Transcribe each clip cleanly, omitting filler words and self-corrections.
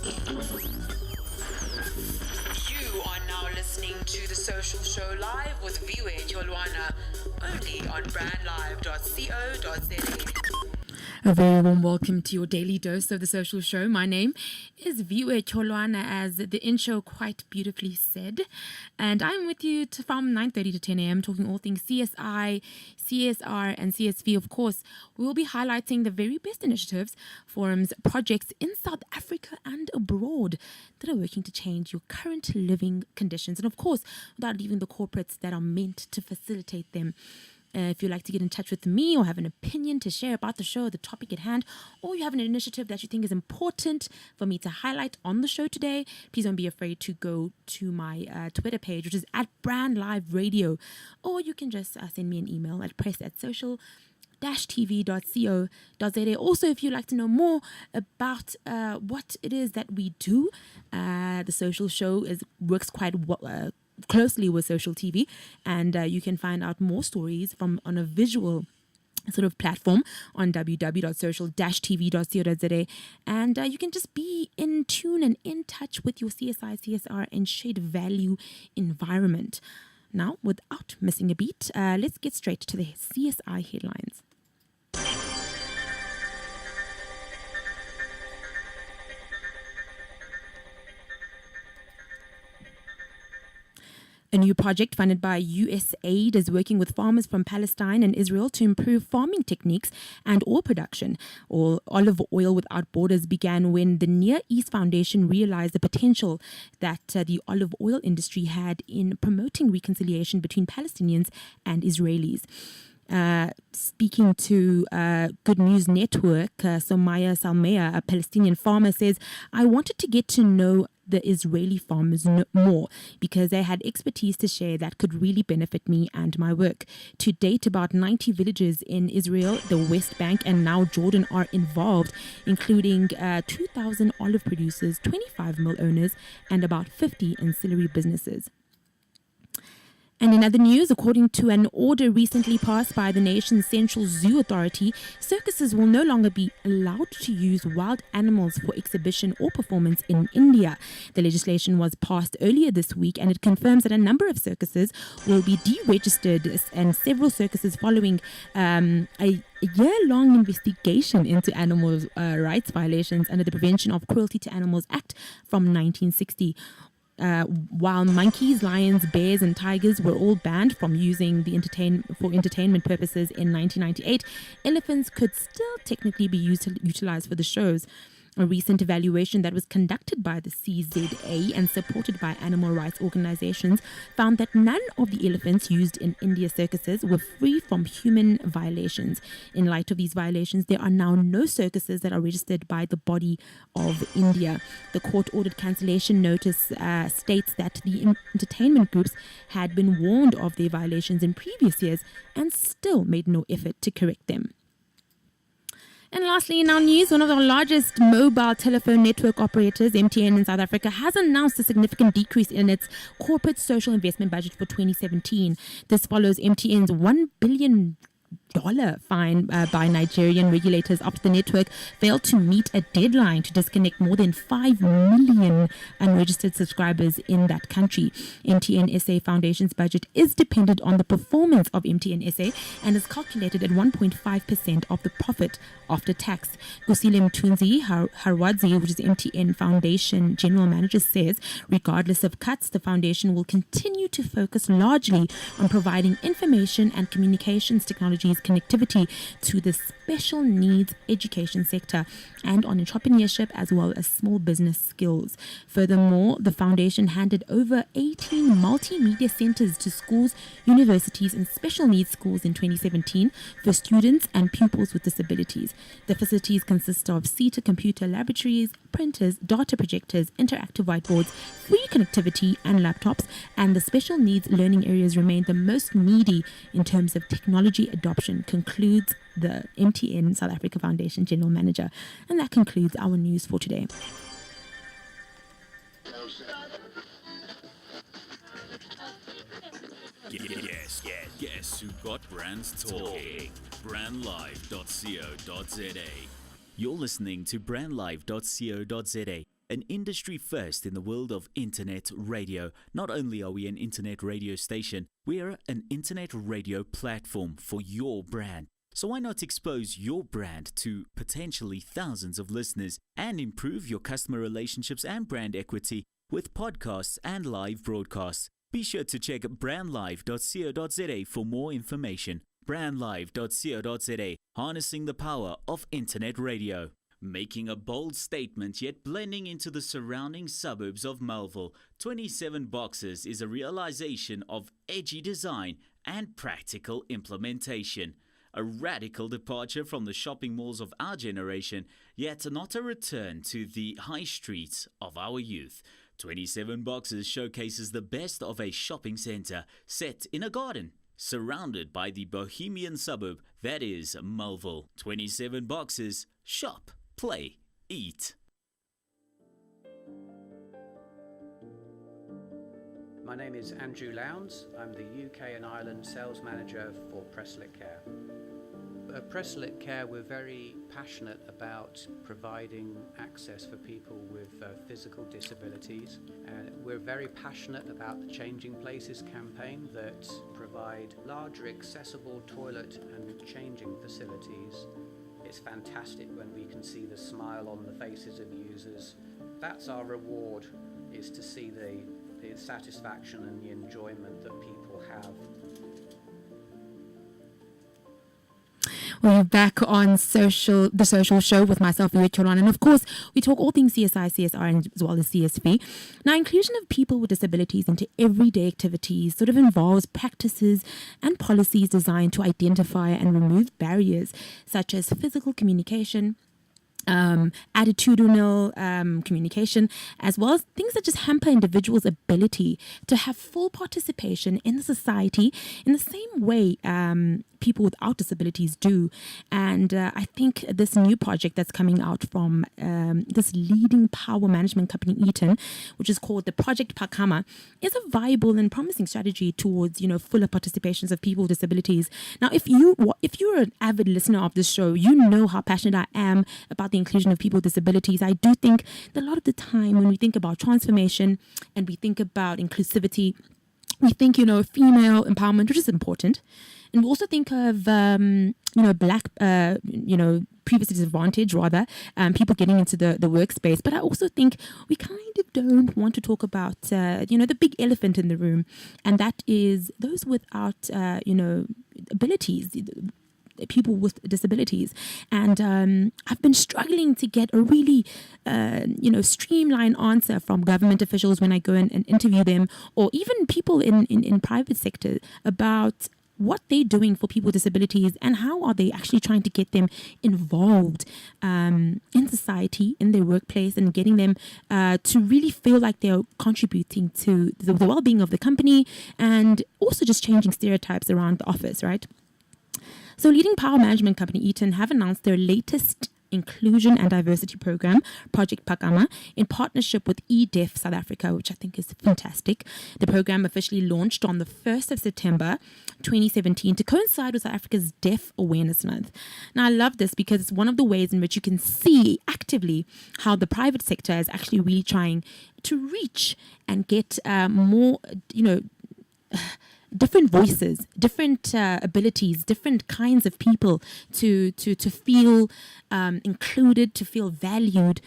You are now listening to The Social Show live with Viwe Tyolwana, only on brandlive.co.za. A very warm welcome to your daily dose of The Social Show. My name is Viwe Tyolwana, as the intro quite beautifully said. And I'm with you from 9:30 to 10 a.m. talking all things CSI, CSR and CSV. Of course, we will be highlighting the very best initiatives, forums, projects in South Africa and abroad that are working to change your current living conditions. And of course, without leaving the corporates that are meant to facilitate them. If you'd like to get in touch with me or have an opinion to share about the show, the topic at hand, or you have an initiative that you think is important for me to highlight on the show today, please don't be afraid to go to my Twitter page, which is at Brand Live Radio, or you can just send me an email at press@social-tv.co.za. Also, if you'd like to know more about what it is that we do, the social show works quite closely with social TV, and you can find out more stories on a visual sort of platform on www.social-tv.co.za, and you can just be in tune and in touch with your CSI, CSR and shared value environment. Now, without missing a beat, let's get straight to the CSI headlines. A new project funded by USAID is working with farmers from Palestine and Israel to improve farming techniques and oil production. Olive Oil Without Borders began when the Near East Foundation realized the potential that the olive oil industry had in promoting reconciliation between Palestinians and Israelis. Speaking to Good News Network, Somaya Salmea, a Palestinian farmer, says, "I wanted to get to know the Israeli farmers more because they had expertise to share that could really benefit me and my work. To date, about 90 villages in Israel, the West Bank and now Jordan are involved, including 2,000 olive producers, 25 mill owners and about 50 ancillary businesses." And in other news, according to an order recently passed by the nation's Central Zoo Authority, circuses will no longer be allowed to use wild animals for exhibition or performance in India. The legislation was passed earlier this week, and it confirms that a number of circuses will be deregistered, and several circuses following a year-long investigation into animal rights violations under the Prevention of Cruelty to Animals Act from 1960. While monkeys, lions, bears and tigers were all banned from using the for entertainment purposes in 1998, elephants could still technically be utilized for the shows. A recent evaluation that was conducted by the CZA and supported by animal rights organizations found that none of the elephants used in India circuses were free from human violations. In light of these violations, there are now no circuses that are registered by the body of India. The court-ordered cancellation notice states that the entertainment groups had been warned of their violations in previous years and still made no effort to correct them. And lastly, in our news, one of the largest mobile telephone network operators, MTN in South Africa, has announced a significant decrease in its corporate social investment budget for 2017. This follows MTN's $1 billion fine by Nigerian regulators after the network failed to meet a deadline to disconnect more than 5 million unregistered subscribers in that country. MTN SA Foundation's budget is dependent on the performance of MTN SA and is calculated at 1.5% of the profit after tax. Gusile Mthunzi Harwadzi, which is MTN Foundation General Manager, says regardless of cuts, the foundation will continue to focus largely on providing information and communications technologies connectivity to the special needs education sector and on entrepreneurship as well as small business skills. Furthermore, the foundation handed over 18 multimedia centers to schools, universities and special needs schools in 2017 for students and pupils with disabilities. The facilities consist of SETA computer laboratories, printers, data projectors, interactive whiteboards, free connectivity and laptops, and the special needs learning areas remain the most needy in terms of technology adoption, concludes the MTN South Africa Foundation General Manager. And that concludes our news for today. Yes, who got brands talking. Brandlive.co.za. You're listening to brandlive.co.za. an industry first in the world of internet radio. Not only are we an internet radio station, we are an internet radio platform for your brand. So why not expose your brand to potentially thousands of listeners and improve your customer relationships and brand equity with podcasts and live broadcasts? Be sure to check brandlive.co.za for more information. brandlive.co.za, harnessing the power of internet radio. Making a bold statement yet blending into the surrounding suburbs of Melville, 27 Boxes is a realization of edgy design and practical implementation. A radical departure from the shopping malls of our generation, yet not a return to the high streets of our youth. 27 Boxes showcases the best of a shopping centre set in a garden, surrounded by the bohemian suburb that is Melville. 27 Boxes, shop, play, eat. My name is Andrew Lowndes. I'm the UK and Ireland Sales Manager for Presslit Care. At Presslit Care, we're very passionate about providing access for people with physical disabilities. And we're very passionate about the Changing Places campaign that provide larger accessible toilet and changing facilities. It's fantastic when we can see the smile on the faces of users. That's our reward, is to see the satisfaction and the enjoyment that people have. We're back on the social show with myself, Iwe Cholan, and of course, we talk all things CSI, CSR, and as well as CSV. Now, inclusion of people with disabilities into everyday activities sort of involves practices and policies designed to identify and remove barriers such as physical communication, attitudinal communication, as well as things that just hamper individuals' ability to have full participation in the society in the same way people without disabilities do. And I think this new project that's coming out from this leading power management company, Eaton, which is called the Project Phakama, is a viable and promising strategy towards, fuller participations of people with disabilities. Now, if you're an avid listener of this show, you know how passionate I am about the inclusion of people with disabilities. I do think that a lot of the time when we think about transformation and we think about inclusivity, we think, female empowerment, which is important. And we also think of, black, previously disadvantaged, rather, people getting into the workspace. But I also think we kind of don't want to talk about, the big elephant in the room. And that is those without, abilities, people with disabilities. And I've been struggling to get a really, streamlined answer from government officials when I go and interview them, or even people in private sector about what they're doing for people with disabilities and how are they actually trying to get them involved in society, in their workplace, and getting them to really feel like they're contributing to the well-being of the company, and also just changing stereotypes around the office, right? So leading power management company Eaton have announced their latest inclusion and diversity program, Project Phakama, in partnership with eDeaf South Africa, which I think is fantastic. The program officially launched on the 1st of September 2017 to coincide with South Africa's Deaf Awareness Month. Now, I love this because it's one of the ways in which you can see actively how the private sector is actually really trying to reach and get more, different voices, different abilities, different kinds of people to feel included, to feel valued,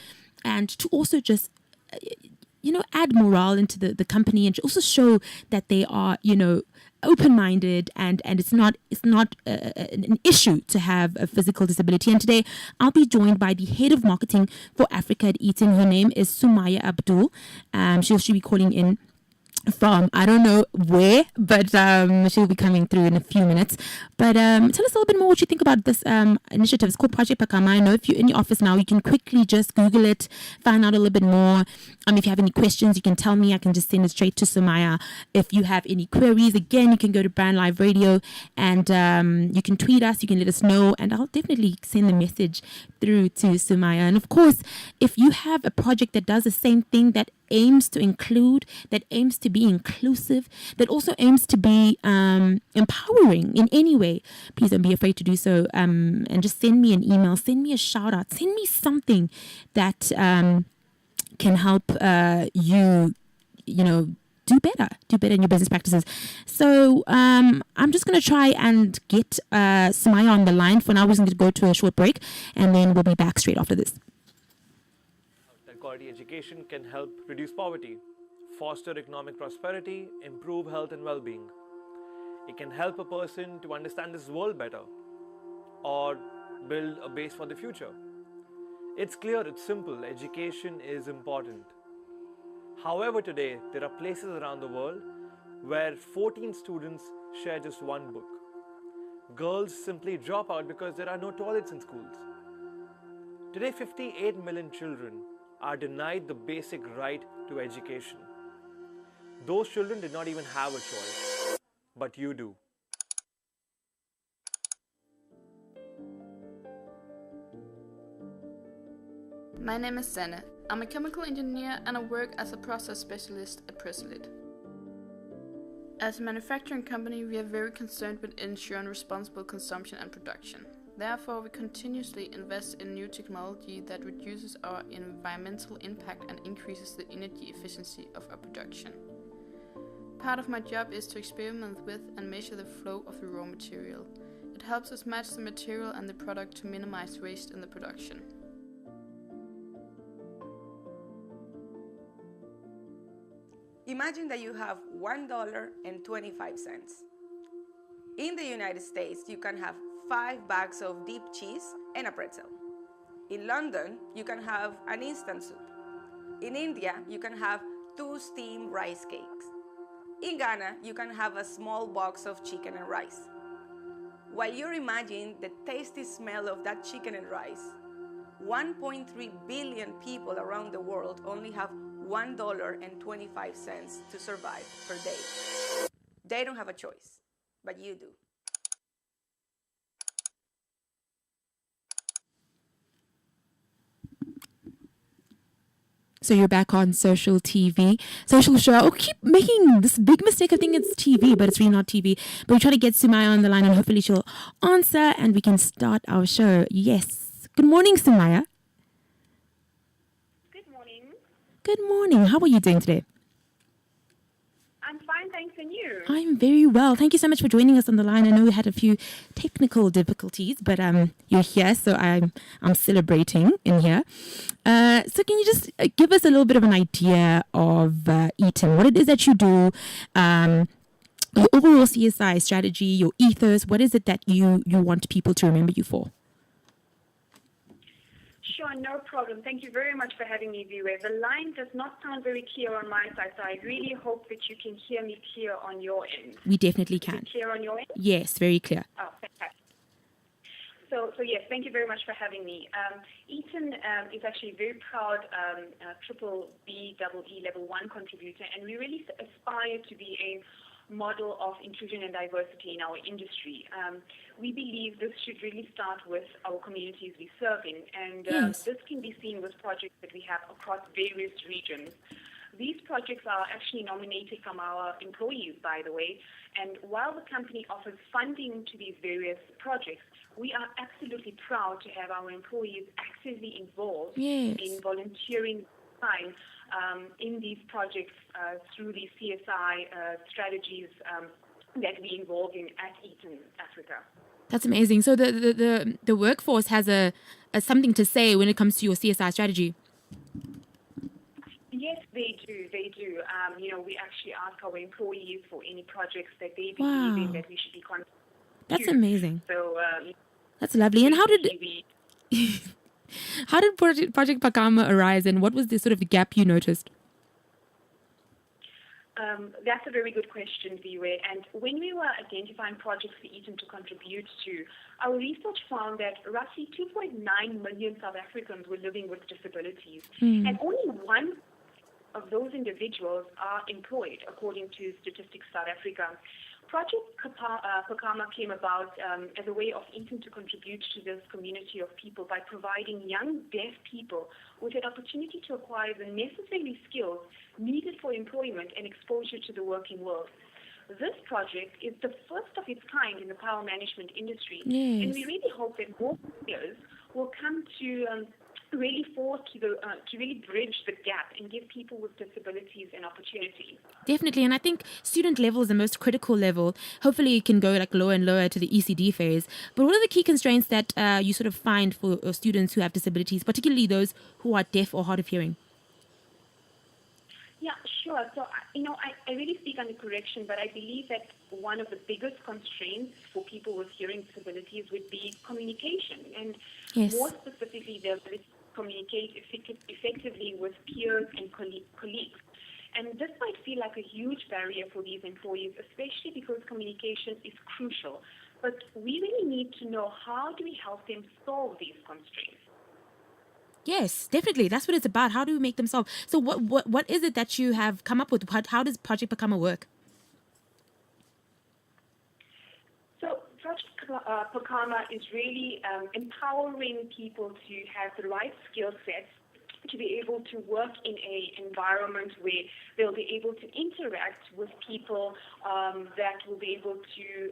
and to also just add morale into the company, and to also show that they are open-minded, and it's not an issue to have a physical disability. And today I'll be joined by the head of marketing for Africa at Eaton. Her name is Sumaya Abdul. She'll be calling in from I don't know where, but she'll be coming through in a few minutes. But tell us a little bit more what you think about this initiative. It's called Project Phakama. I know if you're in your office now, you can quickly just Google it, find out a little bit more. If you have any questions, you can tell me. I can just send it straight to Sumaya. If you have any queries, again, you can go to Brand Live Radio, and you can tweet us. You can let us know, and I'll definitely send the message through to Sumaya. And of course, if you have a project that does the same thing, that aims to include, that aims to be inclusive, that also aims to be empowering in any way, please don't be afraid to do so, and just send me an email, send me a shout out, send me something that can help you, do better in your business practices. So I'm just going to try and get Sumaya on the line. For now, we're just going to go to a short break, and then we'll be back straight after this. That quality education can help reduce poverty, foster economic prosperity, improve health and well-being. It can help a person to understand this world better or build a base for the future. It's clear, it's simple, education is important. However, today, there are places around the world where 14 students share just one book. Girls simply drop out because there are no toilets in schools. Today, 58 million children are denied the basic right to education. Those children did not even have a choice, but you do. My name is Senne. I'm a chemical engineer and I work as a process specialist at Preslid. As a manufacturing company, we are very concerned with ensuring responsible consumption and production. Therefore, we continuously invest in new technology that reduces our environmental impact and increases the energy efficiency of our production. Part of my job is to experiment with and measure the flow of the raw material. It helps us match the material and the product to minimize waste in the production. Imagine that you have $1.25. In the United States, you can have 5 bags of deep cheese and a pretzel. In London, you can have an instant soup. In India, you can have 2 steamed rice cakes. In Ghana, you can have a small box of chicken and rice. While you're imagining the tasty smell of that chicken and rice, 1.3 billion people around the world only have $1.25 to survive per day. They don't have a choice, but you do. So you're back on social TV, social show. Oh, keep making this big mistake of thinking it's TV, but it's really not TV. But we try to get Sumaya on the line and hopefully she'll answer and we can start our show. Yes. Good morning, Sumaya. Good morning. Good morning. How are you doing today? I'm fine, thanks, and you? I'm very well. Thank you so much for joining us on the line. I know we had a few technical difficulties, but you're here, so I'm celebrating in here. So can you just give us a little bit of an idea of Eaton, what it is that you do, your overall CSI strategy, your ethos, what is it that you want people to remember you for? Sure, no problem. Thank you very much for having me, Viwe. The line does not sound very clear on my side, so I really hope that you can hear me clear on your end. We definitely Is can. it clear on your end? Yes, very clear. Oh, fantastic. So yes, thank you very much for having me. Eaton is actually a very proud triple BEE level 1 contributor, and we really aspire to be a model of inclusion and diversity in our industry. We believe this should really start with our communities we serve in, and Yes. this can be seen with projects that we have across various regions. These projects are actually nominated from our employees, by the way, and while the company offers funding to these various projects, we are absolutely proud to have our employees actively involved Yes. in volunteering time in these projects through these CSI strategies that we involve in at Eaton Africa. That's amazing. So the workforce has a something to say when it comes to your CSI strategy. Yes, they do. They do. We actually ask our employees for any projects that they Wow. believe in that we should be contributing. That's to. amazing. So That's lovely. And how did we, Project Phakama arise, and what was the sort of gap you noticed? That's a very good question, Viwe. And when we were identifying projects for Eaton to contribute to, our research found that roughly 2.9 million South Africans were living with disabilities. And only one of those individuals are employed, according to Statistics South Africa. Project Phakama came about as a way of Eaton to contribute to this community of people by providing young deaf people with an opportunity to acquire the necessary skills needed for employment and exposure to the working world. This project is the first of its kind in the power management industry, Yes. and we really hope that more players will come to really forward to really bridge the gap and give people with disabilities an opportunity. Definitely, and I think student level is the most critical level. Hopefully, it can go like lower and lower to the ECD phase. But what are the key constraints that you sort of find for students who have disabilities, particularly those who are deaf or hard of hearing? Yeah, sure. So, I really speak under correction, but I believe that one of the biggest constraints for people with hearing disabilities would be communication, and Yes. more specifically, the ability to communicate effectively with peers and colleagues. And this might feel like a huge barrier for these employees, especially because communication is crucial. But we really need to know, how do we help them solve these constraints? Yes, definitely. That's what it's about. How do we make them solve? So what is it that you have come up with? How does Project Pakama work? So Project Pakama is really empowering people to have the right skill sets to be able to work in an environment where they'll be able to interact with people that will be able to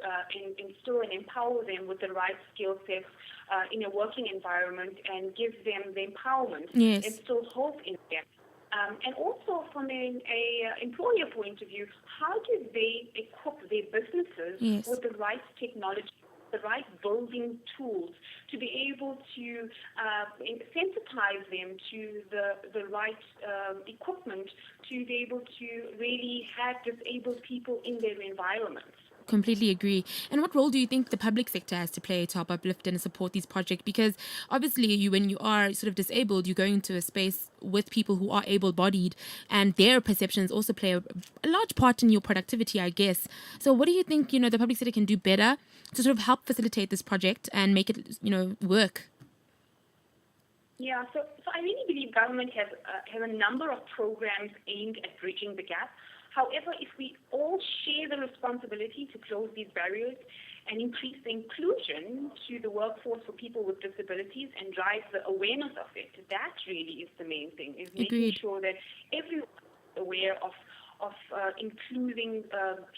instill and empower them with the right skill sets in a working environment and give them the empowerment, Yes. instill hope in them. And also from an employer point of view, how do they equip their businesses Yes. with the right technology, the right building tools to be able to sensitize them to the right equipment to be able to really have disabled people in their environments. Completely agree. And what role do you think the public sector has to play to help uplift and support these projects? Because obviously, when you are sort of disabled, you go into a space with people who are able-bodied, and their perceptions also play a large part in your productivity, I guess. So, what do you think the public sector can do better to sort of help facilitate this project and make it work? Yeah, so I really believe government has a number of programs aimed at bridging the gap. However, if we all share the responsibility to close these barriers and increase the inclusion to the workforce for people with disabilities and drive the awareness of it, that really is the main thing, is making Agreed. sure that everyone is aware of including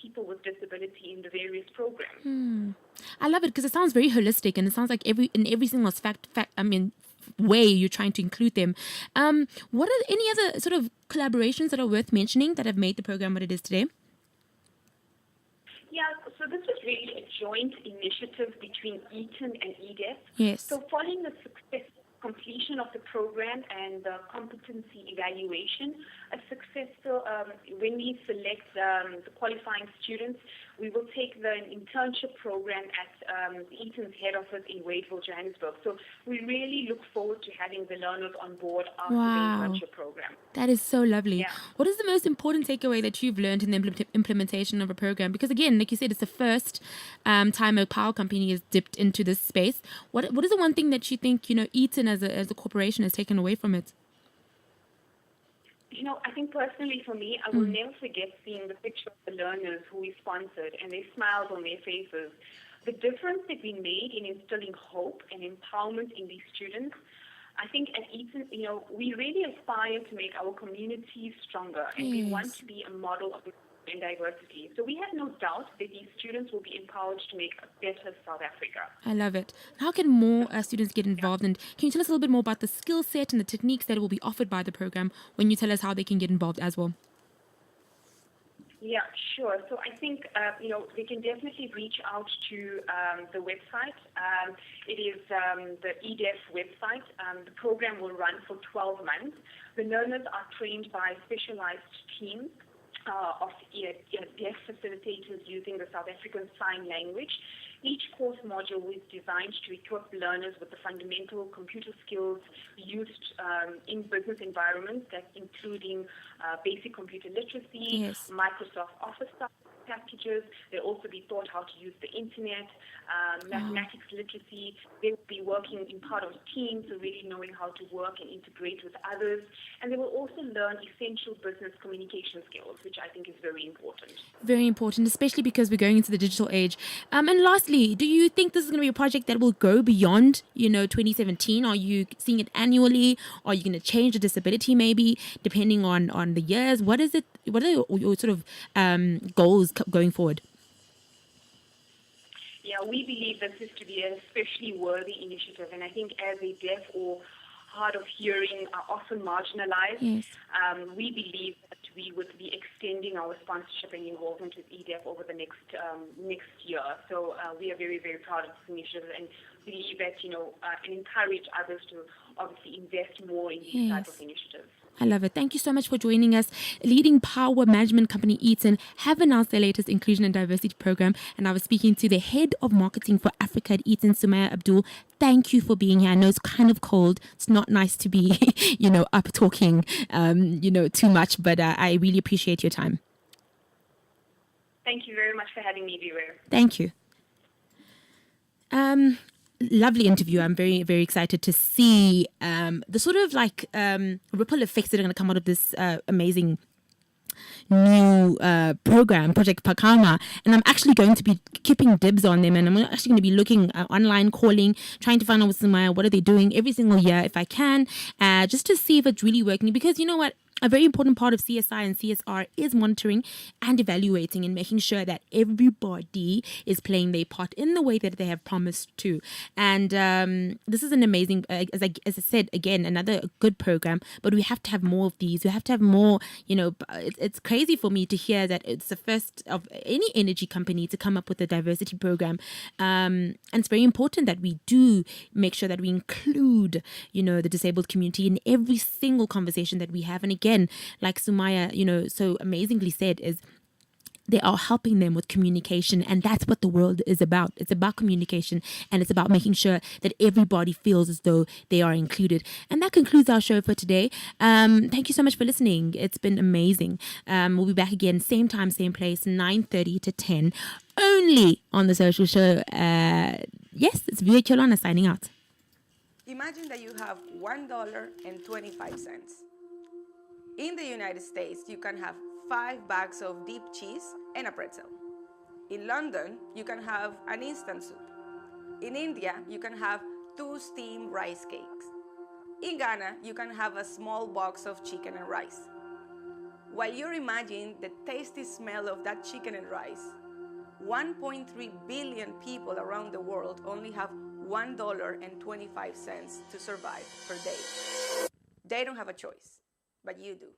people with disability in the various programs. I love it because it sounds very holistic, and it sounds like in every single way you're trying to include them. What are any other sort of collaborations that are worth mentioning that have made the program what it is today? Yeah, so this was really a joint initiative between Eton and EDF. Yes. So following the successful completion of the program and the competency evaluation, when we select the qualifying students, we will take the internship program at Eton's head office in Wadeville, Johannesburg. So we really look forward to having the learners on board after Wow. the internship program. That is so lovely. Yeah. What is the most important takeaway that you've learned in the implementation of a program? Because again, like you said, it's the first time a power company has dipped into this space. What is the one thing that you think Eton as a corporation has taken away from it? I think personally for me, I will never forget seeing the picture of the learners who we sponsored and their smiles on their faces. The difference that we made in instilling hope and empowerment in these students, I think at Eton, we really aspire to make our communities stronger, and we want to be a model of and diversity. So we have no doubt that these students will be empowered to make a better South Africa. I love it. How can more students get involved? And can you tell us a little bit more about the skill set and the techniques that will be offered by the program when you tell us how they can get involved as well? Yeah, sure. So I think, they can definitely reach out to the website. It is the EDF website. The program will run for 12 months. The learners are trained by specialized teams of deaf facilitators using the South African Sign Language. Each course module is designed to equip learners with the fundamental computer skills used in business environments, that's including basic computer literacy, Yes. Microsoft Office packages. They'll also be taught how to use the internet, mathematics literacy. They will be working in part of teams, so really knowing how to work and integrate with others. And they will also learn essential business communication skills, which I think is very important. Very important, especially because we're going into the digital age. And lastly, do you think this is going to be a project that will go beyond, 2017? Are you seeing it annually? Are you going to change the disability maybe, depending on the years? What is it? What are your sort of goals going forward? Yeah, we believe this is to be an especially worthy initiative, and I think as a deaf or hard of hearing are often marginalized. Yes. We believe that we would be extending our sponsorship and involvement with EDF over the next year. So we are very, very proud of this initiative and believe that, and encourage others to obviously invest more in these type of initiatives. I love it. Thank you so much for joining us. Leading power management company Eaton have announced their latest inclusion and diversity program. And I was speaking to the head of marketing for Africa at Eaton, Sumaya Abdul. Thank you for being here. I know it's kind of cold. It's not nice to be, up talking, too much, but I really appreciate your time. Thank you very much for having me, Viewer. Thank you. Lovely interview. I'm very, very excited to see the sort of ripple effects that are going to come out of this amazing new program, Project Phakama, and I'm actually going to be keeping dibs on them, and I'm actually going to be looking online, calling, trying to find out with Sumaya what are they doing every single year if I can, just to see if it's really working, because you know what? A very important part of CSI and CSR is monitoring and evaluating and making sure that everybody is playing their part in the way that they have promised to. And this is an amazing, as I said, again, another good program, but we have to have more of these. We have to have more, it's crazy for me to hear that it's the first of any energy company to come up with a diversity program. And it's very important that we do make sure that we include, the disabled community in every single conversation that we have. And again, like Sumaya, so amazingly said, is they are helping them with communication, and that's what the world is about. It's about communication, and it's about making sure that everybody feels as though they are included. And that concludes our show for today. Thank you so much for listening. It's been amazing. We'll be back again, same time, same place, 9:30 to 10, only on The Social Show. Yes, it's Viewer Cholana signing out. Imagine that you have $1.25. In the United States, you can have 5 bags of deep cheese and a pretzel. In London, you can have an instant soup. In India, you can have 2 steamed rice cakes. In Ghana, you can have a small box of chicken and rice. While you're imagining the tasty smell of that chicken and rice, 1.3 billion people around the world only have $1.25 to survive per day. They don't have a choice, but you do.